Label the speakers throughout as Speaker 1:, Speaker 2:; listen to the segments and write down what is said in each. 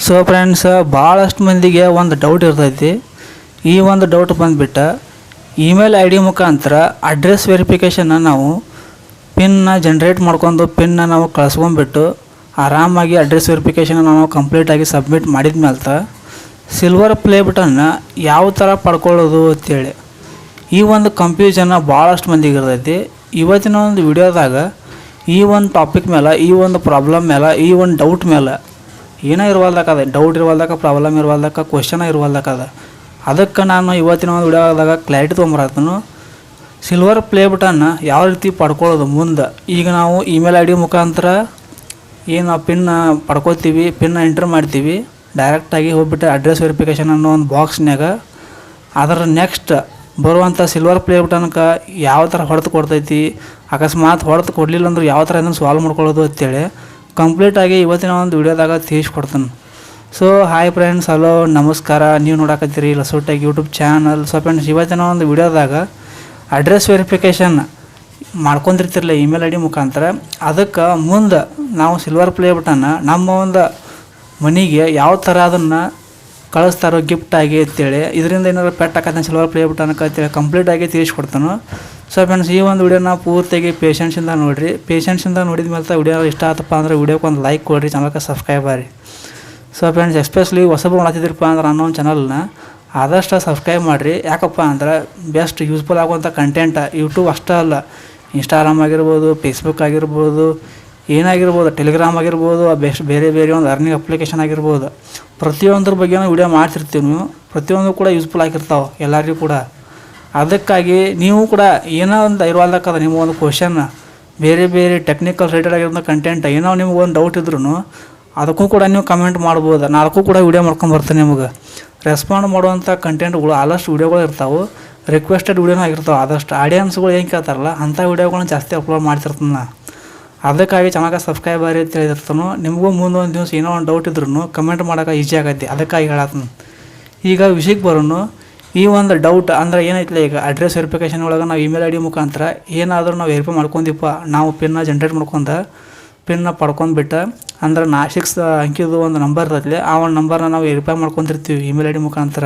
Speaker 1: So friends, ಭಾಳಷ್ಟು ಮಂದಿಗೆ ಒಂದು ಡೌಟ್ ಇರ್ತೈತಿ. ಈ ಒಂದು ಡೌಟ್ ಬಂದುಬಿಟ್ಟು ಇಮೇಲ್ ಐ ಡಿ ಮುಖಾಂತರ ಅಡ್ರೆಸ್ ವೆರಿಫಿಕೇಷನ್ನ ನಾವು ಪಿನ್ನ ಜನ್ರೇಟ್ ಮಾಡ್ಕೊಂಡು ಪಿನ್ನ ನಾವು ಕಳಿಸ್ಕೊಂಡ್ಬಿಟ್ಟು ಆರಾಮಾಗಿ ಅಡ್ರೆಸ್ ವೆರಿಫಿಕೇಷನ್ ನಾವು ಕಂಪ್ಲೀಟಾಗಿ ಸಬ್ಮಿಟ್ ಮಾಡಿದ ಮೇಲೆ ಸಿಲ್ವರ್ ಪ್ಲೇ ಬಟನ್ನ ಯಾವ ಥರ ಪಡ್ಕೊಳ್ಳೋದು ಅಂತೇಳಿ ಈ ಒಂದು ಕನ್ಫ್ಯೂಷನ್ನ ಭಾಳಷ್ಟು ಮಂದಿಗೆ ಇರ್ತೈತಿ. ಇವತ್ತಿನ ಒಂದು ವಿಡಿಯೋದಾಗ ಈ ಒಂದು ಟಾಪಿಕ್ ಮೇಲೆ, ಈ ಒಂದು ಪ್ರಾಬ್ಲಮ್ ಮೇಲೆ, ಈ ಒಂದು ಡೌಟ್ ಮೇಲೆ ಏನೋ ಇರುವಲ್ದಾಕದ, ಡೌಟ್ ಇರುವಲ್ದಾಕ, ಪ್ರಾಬ್ಲಮ್ ಇರುವಲ್ದಾಕ, ಕ್ವಶನ ಇರುವಲ್ದಾಕದ. ಅದಕ್ಕೆ ನಾನು ಇವತ್ತಿನ ಒಂದು ವಿಡಿಯೋದಾಗ ಕ್ಲಾರಿಟಿ ತೊಗೊಂಬರತ್ತನು. ಸಿಲ್ವರ್ ಪ್ಲೇ ಬಟನ್ನ ಯಾವ ರೀತಿ ಪಡ್ಕೊಳ್ಳೋದು ಮುಂದೆ. ಈಗ ನಾವು ಇಮೇಲ್ ಐ ಡಿ ಮುಖಾಂತರ ಏನು ಪಿನ್ ಪಡ್ಕೋತೀವಿ, ಪಿನ್ನ ಎಂಟ್ರ್ ಮಾಡ್ತೀವಿ, ಡೈರೆಕ್ಟಾಗಿ ಹೋಗ್ಬಿಟ್ಟು ಅಡ್ರೆಸ್ ವೆರಿಫಿಕೇಷನ್ ಅನ್ನೋ ಒಂದು ಬಾಕ್ಸ್ನಾಗ ಅದರ ನೆಕ್ಸ್ಟ್ ಬರುವಂಥ ಸಿಲ್ವರ್ ಪ್ಲೇ ಬಟನ್ಗೆ ಯಾವ ಥರ ಹೊಡೆದು ಕೊಡ್ತೈತಿ, ಅಕಸ್ಮಾತ್ ಹೊಡೆದು ಕೊಡಲಿಲ್ಲ ಅಂದ್ರೆ ಯಾವ ಥರ ಅದನ್ನು ಸಾಲ್ವ್ ಮಾಡ್ಕೊಳ್ಳೋದು ಅಂತೇಳಿ ಕಂಪ್ಲೀಟಾಗಿ ಇವತ್ತಿನ ಒಂದು ವಿಡಿಯೋದಾಗ ತಿಳಿಸ್ಕೊಡ್ತಾನೆ. ಸೊ ಹಾಯ್ ಫ್ರೆಂಡ್ಸ್, ಹಲೋ ನಮಸ್ಕಾರ. ನೀವು ನೋಡಕತ್ತೀರಿ ಲಸೋಟೆಕ್ ಯೂಟ್ಯೂಬ್ ಚಾನಲ್. ಸೊ ಫ್ರೆಂಡ್ಸ್, ಇವತ್ತಿನ ಒಂದು ವಿಡಿಯೋದಾಗ ಅಡ್ರೆಸ್ ವೆರಿಫಿಕೇಷನ್ ಮಾಡ್ಕೊಂಡಿರ್ತಿರಲಿಲ್ಲ ಇಮೇಲ್ ಐ ಡಿ ಮುಖಾಂತರ. ಅದಕ್ಕೆ ಮುಂದೆ ನಾವು ಸಿಲ್ವರ್ ಪ್ಲೇ ಬಟನ್ನ ನಮ್ಮ ಒಂದು ಮನೆಗೆ ಯಾವ ಥರ ಅದನ್ನು ಕಳಿಸ್ತಾರೋ ಗಿಫ್ಟಾಗಿ ಅಂತೇಳಿ, ಇದರಿಂದ ಏನಾದ್ರು ಪೆಟ್ ಹಾಕತ್ತೆ ಸಿಲ್ವರ್ ಪ್ಲೇ ಬಟನ್ಗೆ ಅಂತೇಳಿ ಕಂಪ್ಲೀಟಾಗಿ ತಿಳಿಸ್ಕೊಡ್ತಾನು. ಸೊ ಫ್ರೆಂಡ್ಸ್, ಈ ಒಂದು ವಿಡಿಯೋನ ಪೂರ್ತಿಯಾಗಿ ಪೇಷನ್ಸಿಂದ ನೋಡಿರಿ. ಪೇಷನ್ಸಿಂದ ನೋಡಿದ ಮೇಲೆ ವಿಡಿಯೋ ಇಷ್ಟ ಆತಪ್ಪ ಅಂದ್ರೆ ವಿಡಿಯೋಕ್ಕೆ ಒಂದು ಲೈಕ್ ಕೊಡಿರಿ, ಚಾನಲ್ಗೆ ಸಬ್ಸ್ಕ್ರೈಬ್ ಆಗಿರಿ. ಸೊ ಫ್ರೆಂಡ್ಸ್, ಎಸ್ಪೆಷಲಿ ಹೊಸಬ್ರು ಮಾಡ್ತಿದ್ರಪ್ಪ ಅಂದ್ರೆ ಅನ್ನೋ ಚಾನಲ್ನ ಆದಷ್ಟು ಸಬ್ಸ್ಕ್ರೈಬ್ ಮಾಡಿರಿ. ಯಾಕಪ್ಪ ಅಂದ್ರೆ ಬೆಸ್ಟ್ ಯೂಸ್ಫುಲ್ ಆಗುವಂಥ ಕಂಟೆಂಟ್ ಯೂಟ್ಯೂಬ್ ಅಷ್ಟೇ ಅಲ್ಲ, ಇನ್ಸ್ಟಾಗ್ರಾಮ್ ಆಗಿರ್ಬೋದು, ಫೇಸ್ಬುಕ್ ಆಗಿರ್ಬೋದು, ಏನಾಗಿರ್ಬೋದು, ಟೆಲಿಗ್ರಾಮ್ ಆಗಿರ್ಬೋದು, ಬೆಸ್ಟ್ ಬೇರೆ ಬೇರೆ ಒಂದು ಅರ್ನಿಂಗ್ ಅಪ್ಲಿಕೇಶನ್ ಆಗಿರ್ಬೋದು, ಪ್ರತಿಯೊಂದ್ರ ಬಗ್ಗೆನೂ ವಿಡಿಯೋ ಮಾಡ್ತಿರ್ತೀವಿ. ನೀವು ಪ್ರತಿಯೊಂದು ಕೂಡ ಯೂಸ್ಫುಲ್ ಆಗಿರ್ತಾವೆ ಎಲ್ಲರಿಗೂ ಕೂಡ. ಅದಕ್ಕಾಗಿ ನೀವು ಕೂಡ ಏನೋ ಒಂದು ಇರುವಲ್ದಕ್ಕದ ನಿಮ್ಮ ಒಂದು ಕ್ವಶನ್, ಬೇರೆ ಬೇರೆ ಟೆಕ್ನಿಕಲ್ ರಿಲೇಟೆಡ್ ಆಗಿರೋ ಕಂಟೆಂಟ್ ಏನೋ ನಿಮ್ಗೆ ಒಂದು ಡೌಟ್ ಇದ್ರೂ ಅದಕ್ಕೂ ಕೂಡ ನೀವು ಕಮೆಂಟ್ ಮಾಡ್ಬೋದು. ನಾಲ್ಕು ಕೂಡ ವಿಡಿಯೋ ಮಾಡ್ಕೊಂಬರ್ತೀನಿ. ನಿಮಗೆ ರೆಸ್ಪಾಂಡ್ ಮಾಡುವಂಥ ಕಂಟೆಂಟ್ಗಳು ಆದಷ್ಟು ವಿಡಿಯೋಗಳು ಇರ್ತಾವೆ, ರಿಕ್ವೆಸ್ಟೆಡ್ ವಿಡಿಯೋನೂ ಆಗಿರ್ತಾವೆ. ಆದಷ್ಟು ಆಡಿಯನ್ಸ್ಗಳು ಏನು ಕೇಳ್ತಾರಲ್ಲ ಅಂಥ ವಿಡಿಯೋಗಳನ್ನ ಜಾಸ್ತಿ ಅಪ್ಲೋಡ್ ಮಾಡ್ತಿರ್ತಾನೆ ನಾ. ಅದಕ್ಕಾಗಿ ಚೆನ್ನಾಗಿ ಸಬ್ಸ್ಕ್ರೈಬ್ ಆಗಿ ಅಂತ ಹೇಳಿರ್ತಾನು. ನಿಮಗೂ ಮುಂದೊಂದು ದಿವಸ ಏನೋ ಒಂದು ಡೌಟ್ ಇದ್ರೂ ಕಮೆಂಟ್ ಮಾಡೋಕೆ ಈಸಿ ಆಗತ್ತೆ. ಅದಕ್ಕಾಗಿ ಹೇಳತ್ತೀನಿ. ಈಗ ವಿಷಯಕ್ಕೆ ಬರೋನು. ಈ ಒಂದು ಡೌಟ್ ಅಂದ್ರೆ ಏನೈತಿಲ್ಲ, ಈಗ ಅಡ್ರೆಸ್ ವೆರಿಫಿಕೇಷನ್ ಒಳಗೆ ನಾವು ಇಮೇಲ್ ಐ ಡಿ ಮುಖಾಂತರ ಏನಾದರೂ ನಾವು ವೆರಿಫೈ ಮಾಡ್ಕೊಂಡಿಪ್ಪ, ನಾವು ಪಿನ್ನ ಜನ್ರೇಟ್ ಮಾಡ್ಕೊಂಡು ಪಿನ್ನ ಪಡ್ಕೊಂಡ್ಬಿಟ್ಟು ಅಂದ್ರೆ 6 ಅಂಕಿದು ಒಂದು ನಂಬರ್ ಇರ್ತೈತಿ, ಆ ಒಂದು ನಂಬರ್ನ ನಾವು ವೆರಿಫೈ ಮಾಡ್ಕೊತಿರ್ತೀವಿ ಇಮೇಲ್ ಐ ಡಿ ಮುಖಾಂತರ.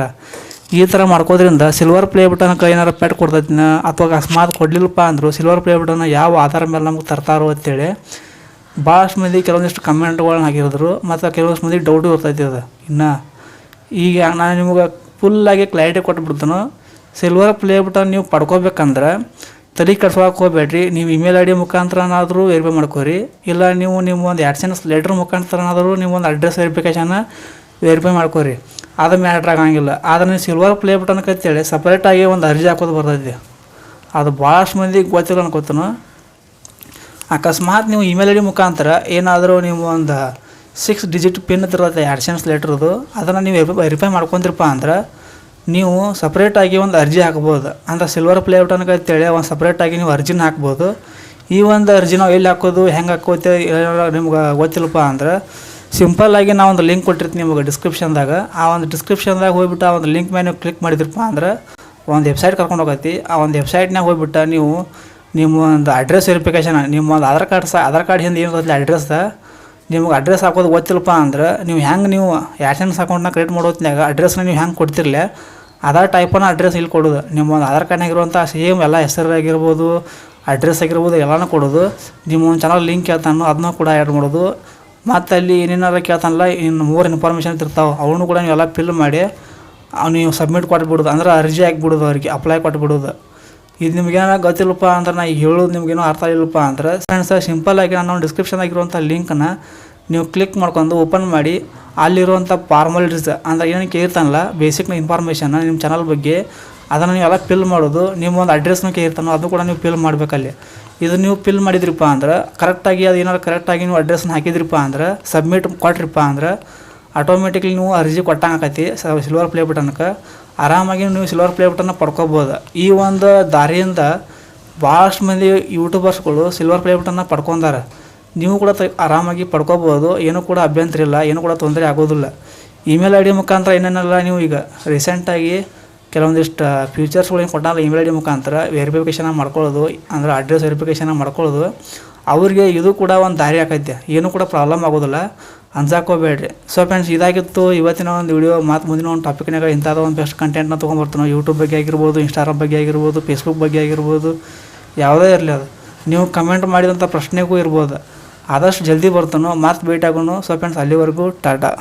Speaker 1: ಈ ಥರ ಮಾಡ್ಕೋದ್ರಿಂದ ಸಿಲ್ವರ್ ಪ್ಲೇ ಬಟನ್ಗೆ ಏನಾರು ಪೆಟ್ ಕೊಡ್ತೈತಿನ, ಅಥವಾ ಅಕಸ್ಮಾತ್ ಕೊಡಲಿಲ್ಲಪ್ಪ ಅಂದರು ಸಿಲ್ವರ್ ಪ್ಲೇ ಬಟನ್ನ ಯಾವ ಆಧಾರ ಮೇಲೆ ನಮ್ಗೆ ತರ್ತಾರೋ ಅಂತೇಳಿ ಭಾಳಷ್ಟು ಮಂದಿ ಕೆಲವೊಂದಿಷ್ಟು ಕಮೆಂಟ್ಗಳನ್ನ ಹಾಕಿರೋದ್ರು. ಮತ್ತು ಕೆಲವೊಂದಿಷ್ಟು ಮಂದಿ ಡೌಟು ಇರ್ತೈತಿ. ಅದು ಇನ್ನು ಈಗ ನಾನು ನಿಮಗೆ ಫುಲ್ಲಾಗಿ ಕ್ಲಾರಿಟಿ ಕೊಟ್ಬಿಡ್ತಾನು. ಸಿಲ್ವರ್ ಪ್ಲೇ ಬಟನ್ ನೀವು ಪಡ್ಕೋಬೇಕಂದ್ರೆ ತಲೆ ಕೆಡ್ಸೋಕೆ ಹೋಗ್ಬೇಡ್ರಿ. ನೀವು ಇಮೇಲ್ ಐ ಡಿ ಮುಖಾಂತರನಾದರೂ ವೆರಿಫೈ ಮಾಡ್ಕೋರಿ, ಇಲ್ಲ ನೀವು ನಿಮ್ಮ ಒಂದು ಆ್ಯಡ್ಸೆನ್ಸ್ ಲೆಟ್ರ್ ಮುಖಾಂತರನಾದರೂ ನೀವು ಒಂದು ಅಡ್ರೆಸ್ ವೆರಿಫಿಕೇಷನ್ನ ವೆರಿಫೈ ಮಾಡ್ಕೋರಿ. ಅದು ಮ್ಯಾಟ್ರ್ ಆಗಂಗಿಲ್ಲ. ಆದರೆ ನೀವು ಸಿಲ್ವರ್ ಪ್ಲೇ ಬಟನ್ಗೆ ಅಂತೇಳಿ ಸಪ್ರೇಟಾಗಿ ಒಂದು ಅರ್ಜಿ ಹಾಕೋದು ಬರ್ತೈತಿ. ಅದು ಭಾಳಷ್ಟು ಮಂದಿಗೆ ಗೊತ್ತಿಲ್ಲ ಅನ್ಕೋತಾನು. ಅಕಸ್ಮಾತ್ ನೀವು ಇಮೇಲ್ ಐ ಡಿ ಮುಖಾಂತರ ಏನಾದರೂ ನೀವು ಒಂದು 6 ಡಿಜಿಟ್ ಪಿನ್ ಇರ್ತೈತೆ ಆ್ಯಡ್ಸೆನ್ಸ್ ಲೆಟ್ರದು, ಅದನ್ನು ನೀವು ವೆರಿಫೈ ಮಾಡ್ಕೊಂತಿರಪ್ಪ ಅಂದ್ರೆ ನೀವು ಸಪ್ರೇಟಾಗಿ ಒಂದು ಅರ್ಜಿ ಹಾಕ್ಬೋದು. ಅಂದ್ರೆ ಸಿಲ್ವರ್ ಪ್ಲೇ ಬಟನ್ಗೆ ಅಂತೇಳಿ ಒಂದು ಸಪ್ರೇಟಾಗಿ ನೀವು ಅರ್ಜಿನ ಹಾಕ್ಬೋದು. ಈ ಒಂದು ಅರ್ಜಿ ನಾವು ಎಲ್ಲಿ ಹಾಕೋದು, ಹೆಂಗೆ ಹಾಕೋತೆ ನಿಮ್ಗೆ ಗೊತ್ತಿಲ್ಲಪ್ಪ ಅಂದ್ರೆ ಸಿಂಪಲ್ಲಾಗಿ ನಾವು ಒಂದು ಲಿಂಕ್ ಕೊಟ್ಟಿರ್ತೀನಿ ನಿಮಗೆ ಡಿಸ್ಕ್ರಿಪ್ಷನ್ದಾಗ. ಆ ಒಂದು ಡಿಸ್ಕ್ರಿಪ್ಷನ್ದಾಗ ಹೋಗ್ಬಿಟ್ಟು ಆ ಒಂದು ಲಿಂಕ್ ಮೇಲೆ ನೀವು ಕ್ಲಿಕ್ ಮಾಡಿದ್ರಪ್ಪ ಅಂದ್ರೆ ಒಂದು ವೆಬ್ಸೈಟ್ ಕರ್ಕೊಂಡು ಹೋಗತ್ತಿ. ಆ ಒಂದು ವೆಬ್ಸೈಟ್ನಾಗ ಹೋಗ್ಬಿಟ್ಟು ನೀವು ನಿಮ್ಮ ಒಂದು ಅಡ್ರೆಸ್ ವೆರಿಫಿಕೇಷನ್, ನಿಮ್ಮ ಒಂದು ಆಧಾರ್ ಕಾರ್ಡ್ ಹಿಂದೆ ಏನು ಇರ್ತೈತಿ ಅಡ್ರೆಸ್, ನಿಮ್ಗೆ ಅಡ್ರೆಸ್ ಹಾಕೋದು ಗೊತ್ತಿಲ್ಲಪ್ಪ ಅಂದ್ರೆ ನೀವು ಹೆಂಗೆ ನೀವು ಆ್ಯಡ್ಸೆನ್ಸ್ ಅಕೌಂಟ್ನ ಕ್ರಿಯೇಟ್ ಮಾಡೋತ್ನಾಗ ಅಡ್ರೆಸ್ನ ನೀವು ಹೆಂಗೆ ಕೊಡ್ತಿರಲ್ಲ ಅದೇ ಟೈಪನ್ನ ಅಡ್ರೆಸ್ ಇಲ್ಲಿ ಕೊಡೋದು. ನಿಮ್ಮ ಒಂದು ಆಧಾರ್ ಕಾರ್ಡ್ನಾಗಿರುವಂಥ ಸೇಮ್ ಎಲ್ಲ ಹೆಸರು ಆಗಿರ್ಬೋದು, ಅಡ್ರೆಸ್ ಆಗಿರ್ಬೋದು, ಎಲ್ಲನೂ ಕೊಡೋದು. ನಿಮ್ಮ ಒಂದು ಚಾನಲ್ ಲಿಂಕ್ ಕೇಳ್ತಾನೋ ಅದನ್ನೂ ಕೂಡ ಆ್ಯಡ್ ಮಾಡೋದು. ಮತ್ತು ಅಲ್ಲಿ ಏನೇನಾರು ಕೇಳ್ತಾನಲ್ಲ ಇನ್ನು 3 ಇನ್ಫಾರ್ಮೇಷನ್ ಇರ್ತಾವೆ, ಅವನು ಕೂಡ ನೀವೆಲ್ಲ ಫಿಲ್ ಮಾಡಿ ನೀವು ಸಬ್ಮಿಟ್ ಕೊಟ್ಬಿಡೋದು. ಅಂದ್ರೆ ಅರ್ಜಿ ಹಾಕ್ಬಿಡೋದು, ಅವ್ರಿಗೆ ಅಪ್ಲೈ ಕೊಟ್ಬಿಡೋದು. ಇದು ನಿಮಗೇನೋ ಗೊತ್ತಿಲ್ಲಪ್ಪ ಅಂದ್ರೆ ನಾ ಹೇಳೋದು ನಿಮಗೇನೋ ಅರ್ಥ ಇಲ್ಲಪ್ಪ ಅಂದ್ರೆ ಫ್ರೆಂಡ್ಸ್, ಸಿಂಪಲ್ಲಾಗಿ ನಾನು ಡಿಸ್ಕ್ರಿಪ್ಷನ್ನಾಗಿರುವಂಥ ಲಿಂಕನ್ನು ನೀವು ಕ್ಲಿಕ್ ಮಾಡ್ಕೊಂಡು ಓಪನ್ ಮಾಡಿ ಅಲ್ಲಿರುವಂಥ ಫಾರ್ಮಾಲಿಟೀಸ್ ಅಂದ್ರೆ ಏನು ಕೇಳ್ತಾನಲ್ಲ ಬೇಸಿಕ್ನ ಇನ್ಫಾರ್ಮೇಷನ್ನ ನಿಮ್ಮ ಚಾನಲ್ ಬಗ್ಗೆ, ಅದನ್ನು ನೀವೆಲ್ಲ ಫಿಲ್ ಮಾಡೋದು. ನಿಮ್ಮ ಒಂದು ಅಡ್ರೆಸ್ನ ಕೇಳ್ತಾನೋ ಅದನ್ನು ಕೂಡ ನೀವು ಫಿಲ್ ಮಾಡಬೇಕಲ್ಲಿ. ಇದು ನೀವು ಫಿಲ್ ಮಾಡಿದ್ರಿಪ್ಪ ಅಂದ್ರೆ ಕರೆಕ್ಟಾಗಿ ಅದು ಏನಾದ್ರು ಕರೆಕ್ಟಾಗಿ ನೀವು ಅಡ್ರೆಸ್ನ ಹಾಕಿದ್ರಿಪ್ಪ ಅಂದ್ರೆ ಸಬ್ಮಿಟ್ ಕೊಟ್ರಿಪ್ಪ ಅಂದ್ರೆ ಆಟೋಮೆಟಿಕ್ಲಿ ನೀವು ಅರ್ಜಿ ಕೊಟ್ಟಂಗೆ ಆಕೈತಿ ಸಿಲ್ವರ್ ಪ್ಲೇ ಬಟನ್ಗೆ. ಆರಾಮಾಗಿ ನೀವು ಸಿಲ್ವರ್ ಪ್ಲೇ ಬಟನ್ನ ಪಡ್ಕೋಬೋದು. ಈ ಒಂದು ದಾರಿಯಿಂದ ಭಾಳಷ್ಟು ಮಂದಿ ಯೂಟ್ಯೂಬರ್ಸ್ಗಳು ಸಿಲ್ವರ್ ಪ್ಲೇ ಬಟನ್ನ ಪಡ್ಕೊಂಡಾರೆ. ನೀವು ಕೂಡ ಆರಾಮಾಗಿ ಪಡ್ಕೋಬೋದು. ಏನೂ ಕೂಡ ಅಭ್ಯಂತರ ಇಲ್ಲ, ಏನೂ ಕೂಡ ತೊಂದರೆ ಆಗೋದಿಲ್ಲ. ಇಮೇಲ್ ಐ ಡಿ ಮುಖಾಂತರ ಏನೇನೆಲ್ಲ ನೀವು ಈಗ ರೀಸೆಂಟಾಗಿ ಕೆಲವೊಂದಿಷ್ಟು ಫ್ಯೂಚರ್ಸ್ಗಳು ಏನು ಕೊಟ್ಟಾಗ ಇಮೇಲ್ ಐ ಡಿ ಮುಖಾಂತರ ವೆರಿಫಿಕೇಷನ್ ಮಾಡ್ಕೊಳ್ಳೋದು, ಅಂದರೆ ಅಡ್ರೆಸ್ ವೆರಿಫಿಕೇಷನ್ ಮಾಡ್ಕೊಳ್ಳೋದು, ಅವ್ರಿಗೆ ಇದು ಕೂಡ ಒಂದು ದಾರಿ ಆಕೈತೆ. ಏನೂ ಕೂಡ ಪ್ರಾಬ್ಲಮ್ ಆಗೋದಿಲ್ಲ. ಅನ್ಸಾಕೋಬೇಡ್ರಿ. ಸೊ ಫ್ರೆಂಡ್ಸ್, ಇದಾಗಿತ್ತು ಇವತ್ತಿನ ಒಂದು ವಿಡಿಯೋ. ಮತ್ತು ಮುಂದಿನ ಒಂದು ಟಾಪಿಕ್ನಾಗ ಇಂಥದ್ದು ಒಂದು ಬೆಸ್ಟ್ ಕಂಟೆಂಟ್ನ ತೊಗೊಂಡ್ಬರ್ತೀವಿ. ಯೂಟ್ಯೂಬ್ ಬಗ್ಗೆ ಆಗಿರ್ಬೋದು, ಇನ್ಸ್ಟಾಗ್ರಾಮ್ ಬಗ್ಗೆ ಆಗಿರ್ಬೋದು, ಫೇಸ್ಬುಕ್ ಬಗ್ಗೆ ಆಗಿರ್ಬೋದು, ಯಾವುದೇ ಇರಲಿ ಅದು ನೀವು ಕಮೆಂಟ್ ಮಾಡಿದಂಥ ಪ್ರಶ್ನೆಗೂ ಇರ್ಬೋದು. ಆದಷ್ಟು ಜಲ್ದಿ ಬರ್ತಾನೋ, ಮತ್ತೆ ಭೇಟಿ ಆಗೋಣ. ಸೊ ಫ್ರೆಂಡ್ಸ್, ಅಲ್ಲಿವರೆಗೂ ಟಾಟಾ.